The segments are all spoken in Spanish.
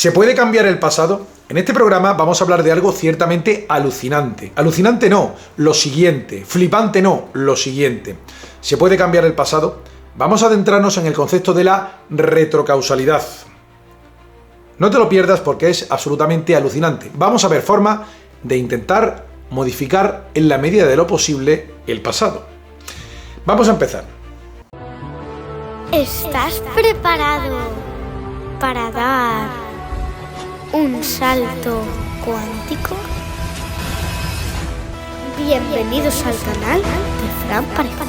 ¿Se puede cambiar el pasado? En este programa vamos a hablar de algo ciertamente alucinante. Alucinante no, lo siguiente. Flipante no, lo siguiente. ¿Se puede cambiar el pasado? Vamos a adentrarnos en el concepto de la retrocausalidad. No te lo pierdas porque es absolutamente alucinante. Vamos a ver forma de intentar modificar en la medida de lo posible el pasado. Vamos a empezar. ¿Estás preparado para dar un salto cuántico? Bienvenidos al canal de Fran Parejo.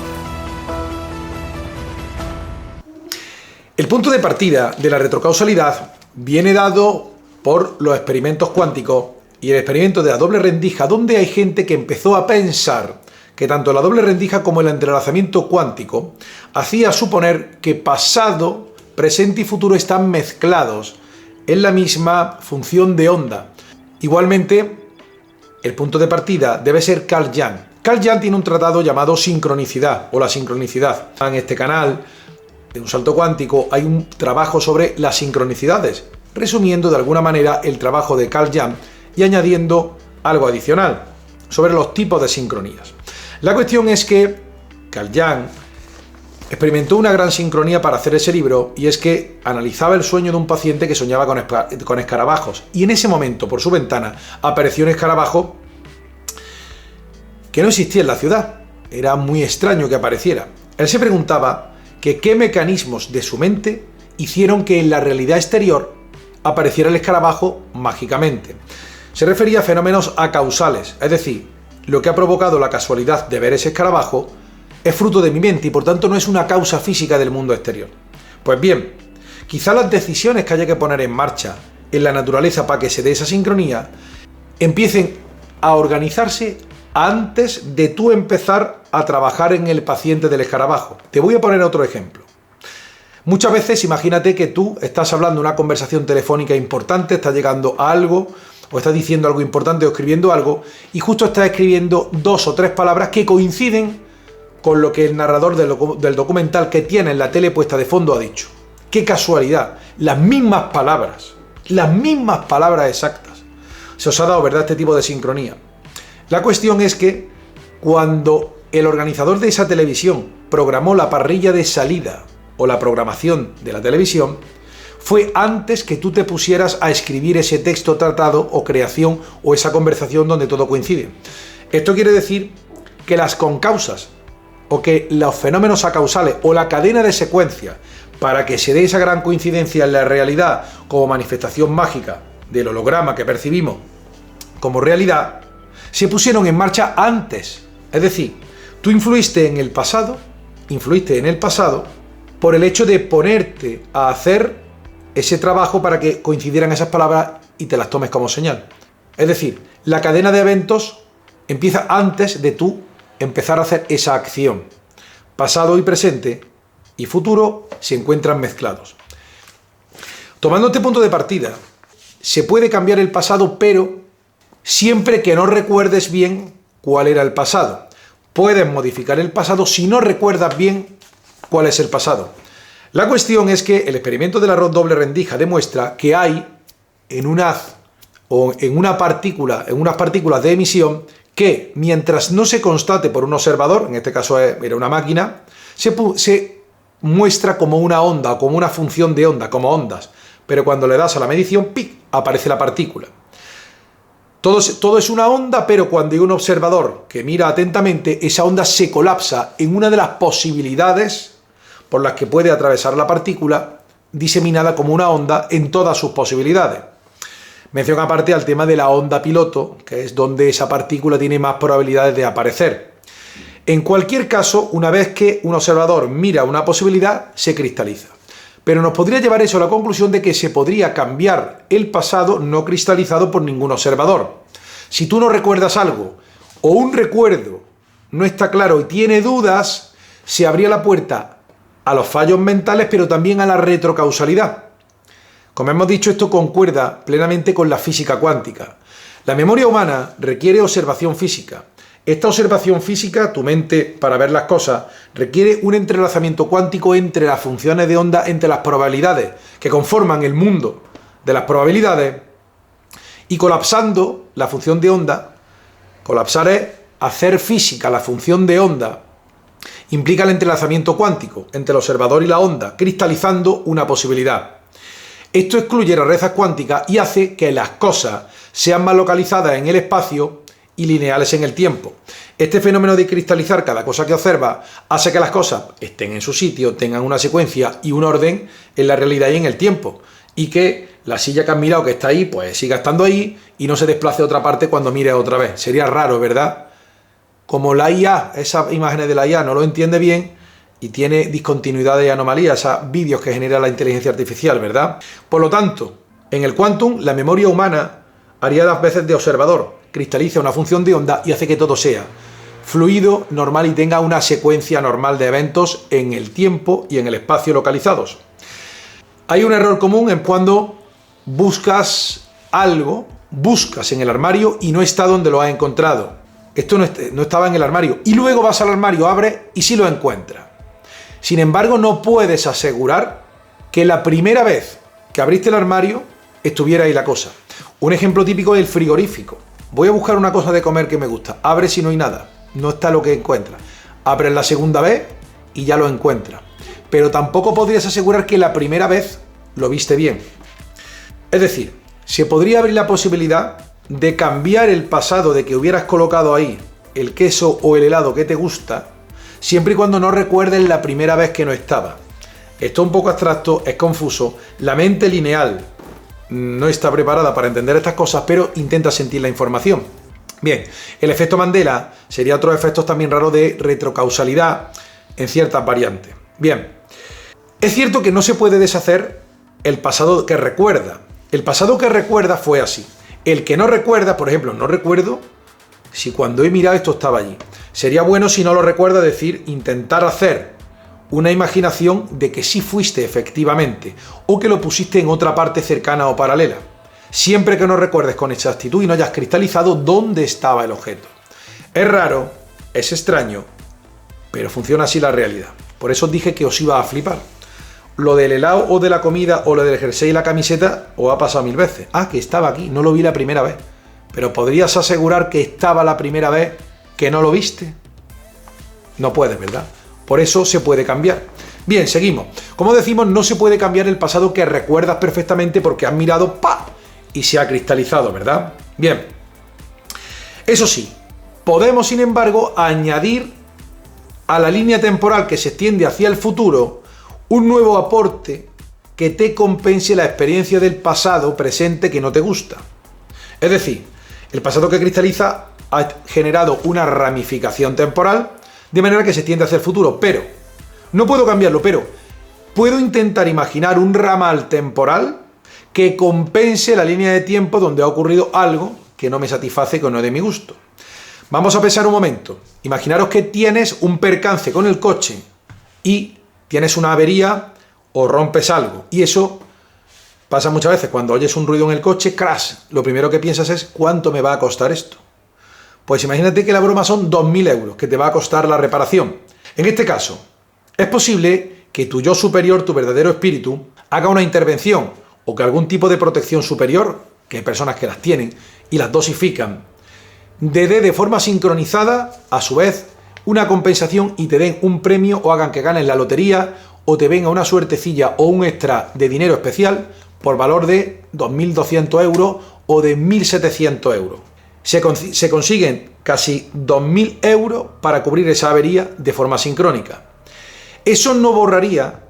El punto de partida de la retrocausalidad viene dado por los experimentos cuánticos y el experimento de la doble rendija, donde hay gente que empezó a pensar que tanto la doble rendija como el entrelazamiento cuántico hacía suponer que pasado, presente y futuro están mezclados en la misma función de onda. Igualmente, el punto de partida debe ser Carl Jung. Carl Jung tiene un tratado llamado Sincronicidad o la sincronicidad. En este canal de Un Salto Cuántico hay un trabajo sobre las sincronicidades, resumiendo de alguna manera el trabajo de Carl Jung y añadiendo algo adicional sobre los tipos de sincronías. La cuestión es que Carl Jung experimentó una gran sincronía para hacer ese libro, y es que analizaba el sueño de un paciente que soñaba con escarabajos, y en ese momento por su ventana apareció un escarabajo que no existía en la ciudad. Era muy extraño que apareciera. Él se preguntaba que qué mecanismos de su mente hicieron que en la realidad exterior apareciera el escarabajo mágicamente. Se refería a fenómenos acausales, es decir, lo que ha provocado la casualidad de ver ese escarabajo es fruto de mi mente y por tanto no es una causa física del mundo exterior. Pues bien, quizá las decisiones que haya que poner en marcha en la naturaleza para que se dé esa sincronía empiecen a organizarse antes de tú empezar a trabajar en el paciente del escarabajo. Te voy a poner otro ejemplo. Muchas veces imagínate que tú estás hablando una conversación telefónica importante, estás llegando a algo, o estás diciendo algo importante o escribiendo algo, y justo estás escribiendo 2 o 3 palabras que coinciden con lo que el narrador del documental que tiene en la tele puesta de fondo ha dicho. ¡Qué casualidad! Las mismas palabras exactas. Se os ha dado, ¿verdad?, este tipo de sincronía. La cuestión es que cuando el organizador de esa televisión programó la parrilla de salida o la programación de la televisión, fue antes que tú te pusieras a escribir ese texto tratado o creación o esa conversación donde todo coincide. Esto quiere decir que las concausas o que los fenómenos acausales o la cadena de secuencia para que se dé esa gran coincidencia en la realidad como manifestación mágica del holograma que percibimos como realidad, se pusieron en marcha antes. Es decir, tú influiste en el pasado por el hecho de ponerte a hacer ese trabajo para que coincidieran esas palabras y te las tomes como señal. Es decir, la cadena de eventos empieza antes de tú empezar a hacer esa acción. Pasado y presente y futuro se encuentran mezclados. Tomando este punto de partida, se puede cambiar el pasado, pero siempre que no recuerdes bien cuál era el pasado. Puedes modificar el pasado si no recuerdas bien cuál es el pasado. La cuestión es que el experimento de la doble rendija demuestra que hay en un haz o en unas partículas de emisión que, mientras no se constate por un observador, en este caso era una máquina, se muestra como una onda o como una función de onda, como ondas. Pero cuando le das a la medición, ¡pic!, aparece la partícula. Todo es una onda, pero cuando hay un observador que mira atentamente, esa onda se colapsa en una de las posibilidades por las que puede atravesar la partícula, diseminada como una onda en todas sus posibilidades. Mención aparte al tema de la onda piloto, que es donde esa partícula tiene más probabilidades de aparecer. En cualquier caso, una vez que un observador mira una posibilidad, se cristaliza. Pero nos podría llevar eso a la conclusión de que se podría cambiar el pasado no cristalizado por ningún observador. Si tú no recuerdas algo, o un recuerdo no está claro y tiene dudas, se abría la puerta a los fallos mentales, pero también a la retrocausalidad. Como hemos dicho, esto concuerda plenamente con la física cuántica. La memoria humana requiere observación física. Esta observación física, tu mente, para ver las cosas, requiere un entrelazamiento cuántico entre las funciones de onda, entre las probabilidades que conforman el mundo de las probabilidades y colapsando la función de onda. Colapsar es hacer física la función de onda. Implica el entrelazamiento cuántico entre el observador y la onda, cristalizando una posibilidad. Esto excluye rarezas cuánticas y hace que las cosas sean más localizadas en el espacio y lineales en el tiempo. Este fenómeno de cristalizar cada cosa que observa hace que las cosas estén en su sitio, tengan una secuencia y un orden en la realidad y en el tiempo, y que la silla que has mirado que está ahí, pues siga estando ahí y no se desplace a otra parte cuando mire otra vez. Sería raro, ¿verdad? Como la IA, esas imágenes de la IA no lo entiende bien y tiene discontinuidades y anomalías, esos vídeos que genera la inteligencia artificial, ¿verdad? Por lo tanto, en el quantum, la memoria humana haría las veces de observador, cristaliza una función de onda y hace que todo sea fluido, normal y tenga una secuencia normal de eventos en el tiempo y en el espacio localizados. Hay un error común en cuando buscas algo, buscas en el armario y no está donde lo has encontrado. Esto no estaba en el armario. Y luego vas al armario, abres y sí lo encuentras. Sin embargo, no puedes asegurar que la primera vez que abriste el armario estuviera ahí la cosa. Un ejemplo típico es el frigorífico. Voy a buscar una cosa de comer que me gusta. Abres y no hay nada. No está lo que encuentras. Abres la segunda vez y ya lo encuentras. Pero tampoco podrías asegurar que la primera vez lo viste bien. Es decir, se podría abrir la posibilidad de cambiar el pasado de que hubieras colocado ahí el queso o el helado que te gusta, siempre y cuando no recuerdes la primera vez que no estaba. Esto es un poco abstracto, es confuso. La mente lineal no está preparada para entender estas cosas, pero intenta sentir la información. Bien, el efecto Mandela sería otro efecto también raro de retrocausalidad en ciertas variantes. Bien, es cierto que no se puede deshacer el pasado que recuerda. El pasado que recuerda fue así. El que no recuerda, por ejemplo, no recuerdo si cuando he mirado esto estaba allí. Sería bueno, si no lo recuerda, decir, intentar hacer una imaginación de que sí fuiste efectivamente o que lo pusiste en otra parte cercana o paralela. Siempre que no recuerdes con exactitud y no hayas cristalizado dónde estaba el objeto. Es raro, es extraño, pero funciona así la realidad. Por eso os dije que os iba a flipar. Lo del helado o de la comida o lo del jersey y la camiseta os ha pasado 1000 veces. Ah, que estaba aquí, no lo vi la primera vez. Pero ¿podrías asegurar que estaba la primera vez que no lo viste? No puedes, ¿verdad? Por eso se puede cambiar. Bien, seguimos. Como decimos, no se puede cambiar el pasado que recuerdas perfectamente porque has mirado ¡pa! Y se ha cristalizado, ¿verdad? Bien. Eso sí, podemos, sin embargo, añadir a la línea temporal que se extiende hacia el futuro un nuevo aporte que te compense la experiencia del pasado presente que no te gusta. Es decir, el pasado que cristaliza ha generado una ramificación temporal de manera que se extiende hacia el futuro, pero no puedo cambiarlo, pero puedo intentar imaginar un ramal temporal que compense la línea de tiempo donde ha ocurrido algo que no me satisface, que no es de mi gusto. Vamos a pensar un momento. Imaginaros que tienes un percance con el coche y tienes una avería o rompes algo. Y eso pasa muchas veces. Cuando oyes un ruido en el coche, crash, lo primero que piensas es ¿cuánto me va a costar esto? Pues imagínate que la broma son 2000 euros que te va a costar la reparación. En este caso, es posible que tu yo superior, tu verdadero espíritu, haga una intervención o que algún tipo de protección superior, que hay personas que las tienen y las dosifican, dé de forma sincronizada, a su vez, una compensación y te den un premio o hagan que ganes la lotería o te venga una suertecilla o un extra de dinero especial por valor de 2.200 euros o de 1.700 euros. Se consiguen casi 2.000 euros para cubrir esa avería de forma sincrónica. Eso no borraría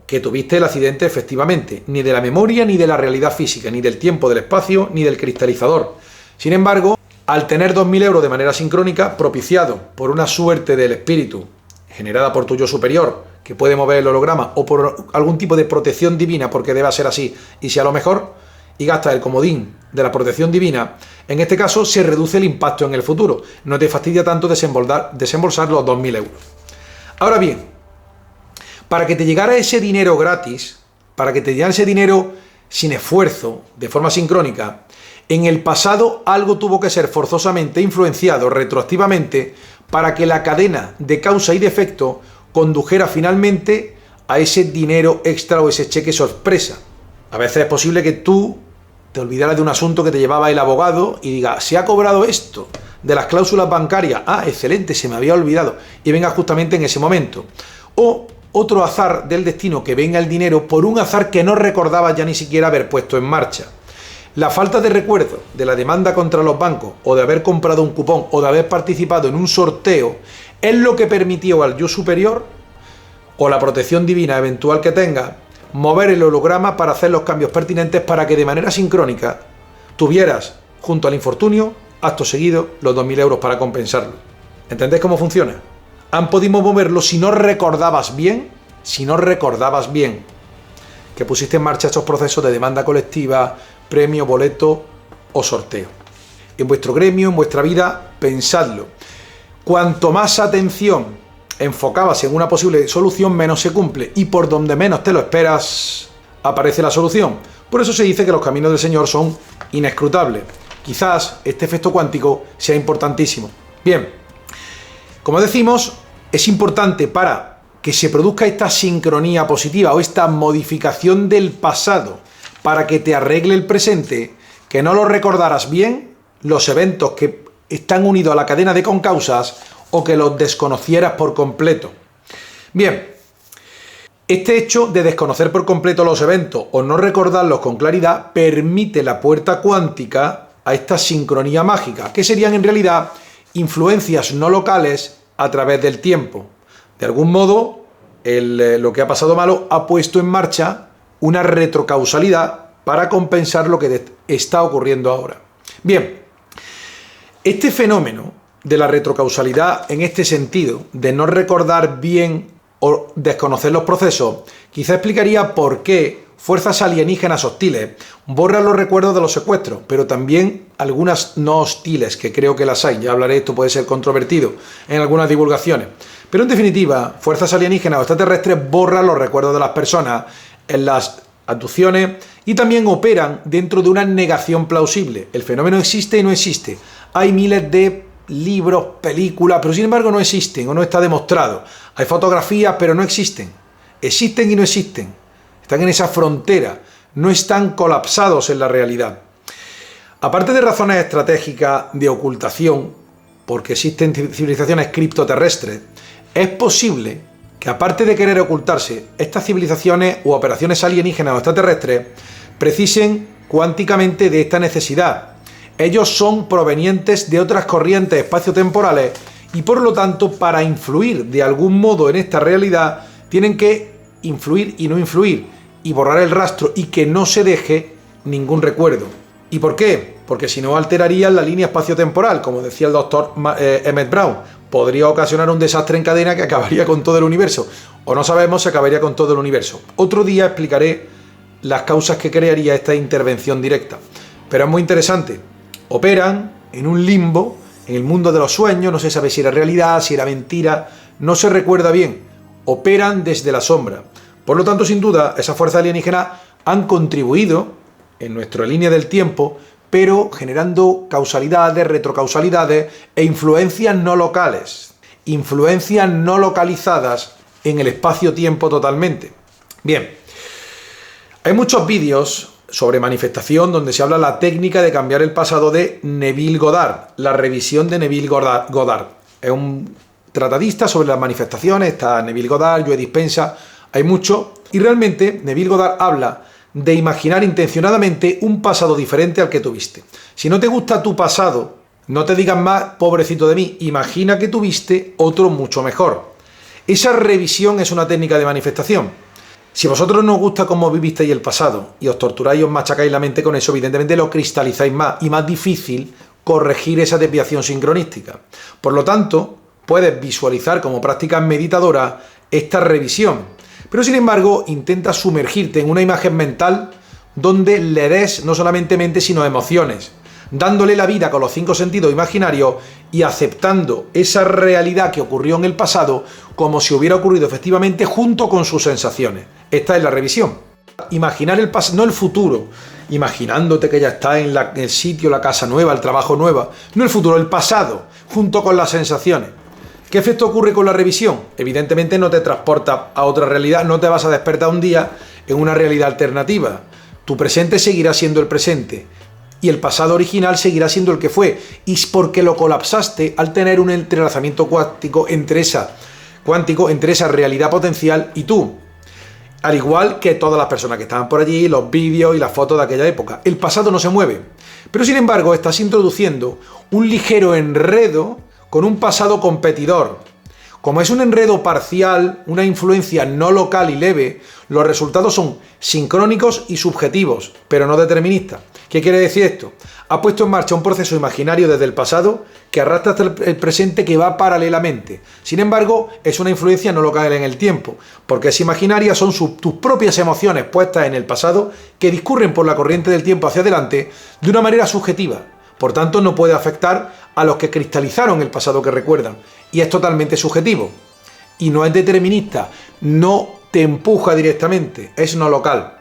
que tuviste el accidente efectivamente, ni de la memoria, ni de la realidad física, ni del tiempo, del espacio, ni del cristalizador. Sin embargo, al tener 2.000 euros de manera sincrónica, propiciado por una suerte del espíritu, generada por tu yo superior, que puede mover el holograma, o por algún tipo de protección divina, porque deba ser así, y si a lo mejor, y gastas el comodín de la protección divina, en este caso se reduce el impacto en el futuro. No te fastidia tanto desembolsar los 2.000 euros. Ahora bien, para que te llegara ese dinero gratis, para que te llegara ese dinero sin esfuerzo, de forma sincrónica, en el pasado algo tuvo que ser forzosamente influenciado retroactivamente para que la cadena de causa y de efecto condujera finalmente a ese dinero extra o ese cheque sorpresa. A veces es posible que tú te olvidaras de un asunto que te llevaba el abogado y digas, se ha cobrado esto de las cláusulas bancarias, ah, excelente, se me había olvidado, y venga justamente en ese momento. O otro azar del destino, que venga el dinero por un azar que no recordabas ya ni siquiera haber puesto en marcha. La falta de recuerdo de la demanda contra los bancos, o de haber comprado un cupón, o de haber participado en un sorteo, es lo que permitió al yo superior, o la protección divina eventual que tenga, mover el holograma para hacer los cambios pertinentes para que de manera sincrónica tuvieras, junto al infortunio, acto seguido, los 2.000 euros para compensarlo. ¿Entendéis cómo funciona? Han podido moverlo si no recordabas bien, que pusiste en marcha estos procesos de demanda colectiva, premio, boleto o sorteo. En vuestro gremio, en vuestra vida, pensadlo. Cuanto más atención enfocabas en una posible solución, menos se cumple, y por donde menos te lo esperas, aparece la solución. Por eso se dice que los caminos del Señor son inescrutables. Quizás este efecto cuántico sea importantísimo. Bien, como decimos, es importante para que se produzca esta sincronía positiva o esta modificación del pasado para que te arregle el presente, que no lo recordaras bien, los eventos que están unidos a la cadena de concausas, o que los desconocieras por completo. Bien, este hecho de desconocer por completo los eventos o no recordarlos con claridad permite la puerta cuántica a esta sincronía mágica, que serían en realidad influencias no locales a través del tiempo. De algún modo, lo que ha pasado malo ha puesto en marcha una retrocausalidad para compensar lo que está ocurriendo ahora. Bien, este fenómeno de la retrocausalidad en este sentido, de no recordar bien o desconocer los procesos, quizá explicaría por qué fuerzas alienígenas hostiles borran los recuerdos de los secuestros, pero también algunas no hostiles, que creo que las hay. Ya hablaré, esto puede ser controvertido en algunas divulgaciones. Pero en definitiva, fuerzas alienígenas o extraterrestres borran los recuerdos de las personas en las abducciones y también operan dentro de una negación plausible. El fenómeno existe y no existe. Hay miles de libros, películas, pero sin embargo no existen o no está demostrado. Hay fotografías, pero no existen. Existen y no existen. Están en esa frontera, no están colapsados en la realidad. Aparte de razones estratégicas de ocultación, porque existen civilizaciones criptoterrestres, es posible que, aparte de querer ocultarse, estas civilizaciones u operaciones alienígenas o extraterrestres precisen cuánticamente de esta necesidad. Ellos son provenientes de otras corrientes espaciotemporales y, por lo tanto, para influir de algún modo en esta realidad, tienen que influir y no influir, y borrar el rastro y que no se deje ningún recuerdo. ¿Y por qué? Porque si no alterarían la línea espaciotemporal, como decía el doctor Emmett Brown. Podría ocasionar un desastre en cadena que acabaría con todo el universo. O no sabemos si acabaría con todo el universo. Otro día explicaré las causas que crearía esta intervención directa. Pero es muy interesante. Operan en un limbo, en el mundo de los sueños, no se sabe si era realidad, si era mentira, no se recuerda bien. Operan desde la sombra. Por lo tanto, sin duda, esas fuerzas alienígenas han contribuido en nuestra línea del tiempo, pero generando causalidades, retrocausalidades e influencias no locales, influencias no localizadas en el espacio-tiempo totalmente. Bien, hay muchos vídeos sobre manifestación donde se habla la técnica de cambiar el pasado de Neville Goddard, la revisión de Neville Goddard. Es un tratadista sobre las manifestaciones, está Neville Goddard, Joe Dispenza, hay mucho, y realmente Neville Goddard habla de imaginar intencionadamente un pasado diferente al que tuviste. Si no te gusta tu pasado, no te digas más, pobrecito de mí, imagina que tuviste otro mucho mejor. Esa revisión es una técnica de manifestación. Si a vosotros no os gusta cómo vivisteis el pasado y os torturáis y os machacáis la mente con eso, evidentemente lo cristalizáis más y más difícil corregir esa desviación sincronística. Por lo tanto, puedes visualizar como práctica meditadora esta revisión. Pero sin embargo, intenta sumergirte en una imagen mental donde le des no solamente mente, sino emociones, dándole la vida con los 5 sentidos imaginarios y aceptando esa realidad que ocurrió en el pasado como si hubiera ocurrido efectivamente junto con sus sensaciones. Esta es la revisión. Imaginar el pasado, no el futuro, imaginándote que ya está en el sitio, la casa nueva, el trabajo nuevo, no el futuro, el pasado, junto con las sensaciones. ¿Qué efecto ocurre con la revisión? Evidentemente no te transporta a otra realidad, no te vas a despertar un día en una realidad alternativa. tu presente seguirá siendo el presente y el pasado original seguirá siendo el que fue, y es porque lo colapsaste al tener un entrelazamiento cuántico entre esa realidad potencial y tú. Al igual que todas las personas que estaban por allí, los vídeos y las fotos de aquella época. El pasado no se mueve. Pero sin embargo, estás introduciendo un ligero enredo con un pasado competidor. Como es un enredo parcial, una influencia no local y leve, los resultados son sincrónicos y subjetivos, pero no deterministas. ¿Qué quiere decir esto? Ha puesto en marcha un proceso imaginario desde el pasado que arrastra hasta el presente, que va paralelamente. Sin embargo, es una influencia no local en el tiempo, porque es imaginaria, son tus propias emociones puestas en el pasado que discurren por la corriente del tiempo hacia adelante de una manera subjetiva. Por tanto, no puede afectar a los que cristalizaron el pasado que recuerdan, y es totalmente subjetivo. Y no es determinista, no te empuja directamente, es no local.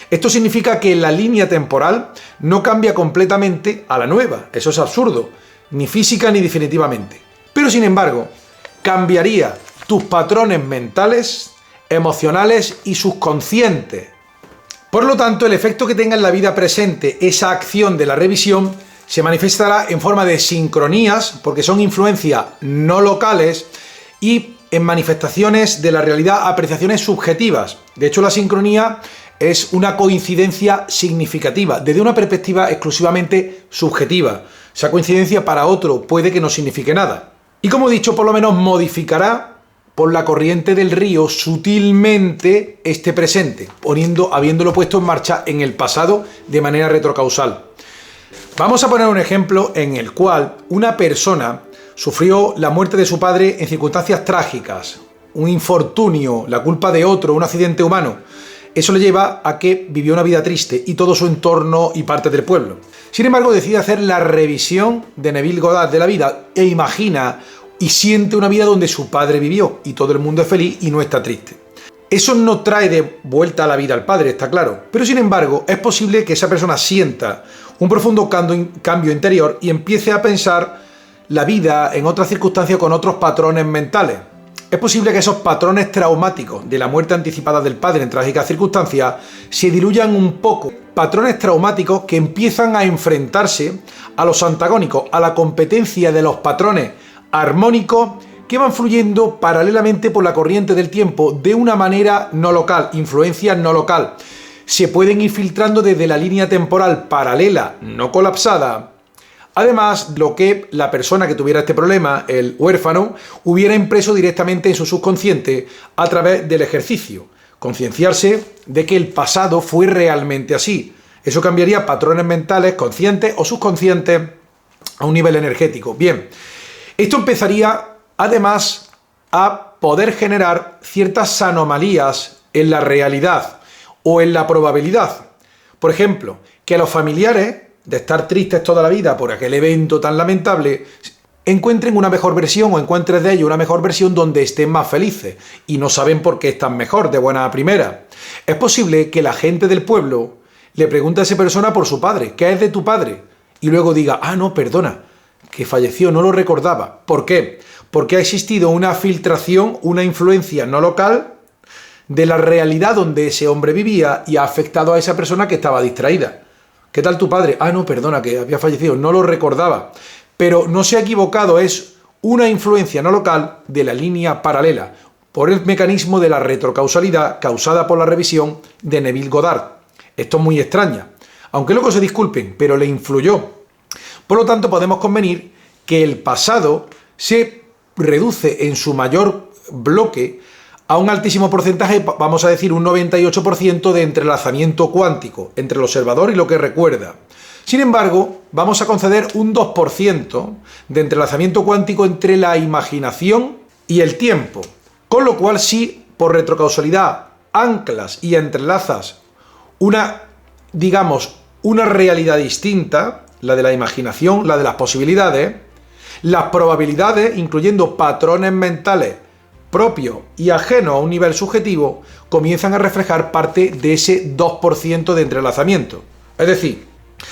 Esto significa que la línea temporal no cambia completamente a la nueva, eso es absurdo, ni física ni definitivamente. Pero sin embargo, cambiaría tus patrones mentales, emocionales y subconscientes. Por lo tanto, el efecto que tenga en la vida presente esa acción de la revisión se manifestará en forma de sincronías, porque son influencias no locales, y en manifestaciones de la realidad, apreciaciones subjetivas. De hecho, la sincronía es una coincidencia significativa, desde una perspectiva exclusivamente subjetiva. Esa coincidencia para otro puede que no signifique nada. Y como he dicho, por lo menos modificará por la corriente del río sutilmente este presente, habiéndolo puesto en marcha en el pasado de manera retrocausal. Vamos a poner un ejemplo en el cual una persona sufrió la muerte de su padre en circunstancias trágicas, un infortunio, la culpa de otro, un accidente humano. Eso le lleva a que vivió una vida triste y todo su entorno y parte del pueblo. Sin embargo, decide hacer la revisión de Neville Goddard de la vida e imagina y siente una vida donde su padre vivió y todo el mundo es feliz y no está triste. Eso no trae de vuelta a la vida al padre, está claro, pero sin embargo es posible que esa persona sienta un profundo cambio interior y empiece a pensar la vida en otras circunstancias con otros patrones mentales. Es posible que esos patrones traumáticos de la muerte anticipada del padre en trágicas circunstancias se diluyan un poco. Patrones traumáticos que empiezan a enfrentarse a los antagónicos, a la competencia de los patrones armónicos que van fluyendo paralelamente por la corriente del tiempo de una manera no local, influencia no local. Se pueden ir filtrando desde la línea temporal paralela, no colapsada. Además, lo que la persona que tuviera este problema, el huérfano, hubiera impreso directamente en su subconsciente a través del ejercicio. Concienciarse de que el pasado fue realmente así. Eso cambiaría patrones mentales conscientes o subconscientes a un nivel energético. Bien, esto empezaría además a poder generar ciertas anomalías en la realidad o en la probabilidad. Por ejemplo, que los familiares, de estar tristes toda la vida por aquel evento tan lamentable, encuentren una mejor versión o encuentres de ello una mejor versión donde estén más felices y no saben por qué están mejor de buena a primera. Es posible que la gente del pueblo le pregunte a esa persona por su padre, ¿qué es de tu padre? Y luego diga, no, perdona, que falleció, no lo recordaba. ¿Por qué? Porque ha existido una filtración, una influencia no local de la realidad donde ese hombre vivía y ha afectado a esa persona que estaba distraída. ¿Qué tal tu padre? No, perdona, que había fallecido, no lo recordaba. Pero no se ha equivocado, es una influencia no local de la línea paralela, por el mecanismo de la retrocausalidad causada por la revisión de Neville Goddard. Esto es muy extraña, aunque luego se disculpen, pero le influyó. Por lo tanto, podemos convenir que el pasado se reduce en su mayor bloque a un altísimo porcentaje, vamos a decir un 98% de entrelazamiento cuántico entre el observador y lo que recuerda. Sin embargo, vamos a conceder un 2% de entrelazamiento cuántico entre la imaginación y el tiempo. Con lo cual, si por retrocausalidad anclas y entrelazas una realidad distinta, la de la imaginación, la de las posibilidades, las probabilidades, incluyendo patrones mentales propio y ajeno a un nivel subjetivo, comienzan a reflejar parte de ese 2% de entrelazamiento. Es decir,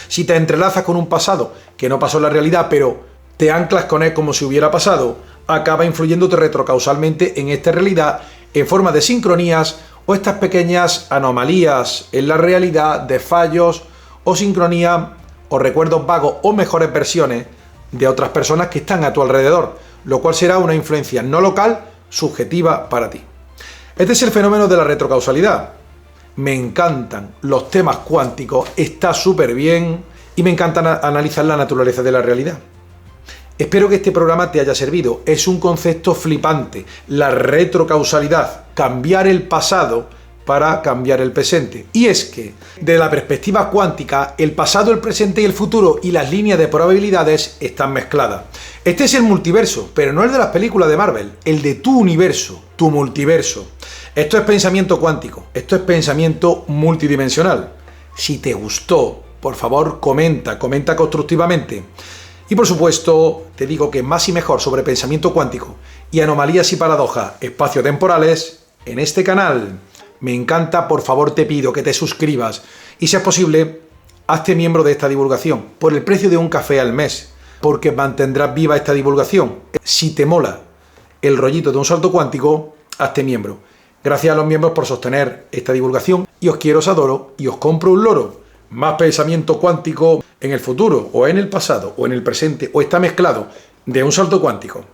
si te entrelazas con un pasado que no pasó en la realidad, pero te anclas con él como si hubiera pasado, acaba influyéndote retrocausalmente en esta realidad en forma de sincronías o estas pequeñas anomalías en la realidad de fallos o sincronía o recuerdos vagos o mejores versiones de otras personas que están a tu alrededor, lo cual será una influencia no local, subjetiva para ti. Este es el fenómeno de la retrocausalidad. Me encantan los temas cuánticos, está súper bien y me encanta analizar la naturaleza de la realidad. Espero que este programa te haya servido. Es un concepto flipante, la retrocausalidad, cambiar el pasado para cambiar el presente. Y es que, desde la perspectiva cuántica, el pasado, el presente y el futuro y las líneas de probabilidades están mezcladas. Este es el multiverso, pero no el de las películas de Marvel, el de tu universo, tu multiverso. Esto es pensamiento cuántico, esto es pensamiento multidimensional. Si te gustó, por favor, comenta constructivamente. Y por supuesto, te digo que más y mejor sobre pensamiento cuántico y anomalías y paradojas espaciotemporales en este canal. Me encanta, por favor te pido que te suscribas y si es posible, hazte miembro de esta divulgación por el precio de un café al mes, porque mantendrás viva esta divulgación. Si te mola el rollito de un salto cuántico, hazte miembro. Gracias a los miembros por sostener esta divulgación y os quiero, os adoro y os compro un loro. Más pensamiento cuántico en el futuro o en el pasado o en el presente o está mezclado de un salto cuántico.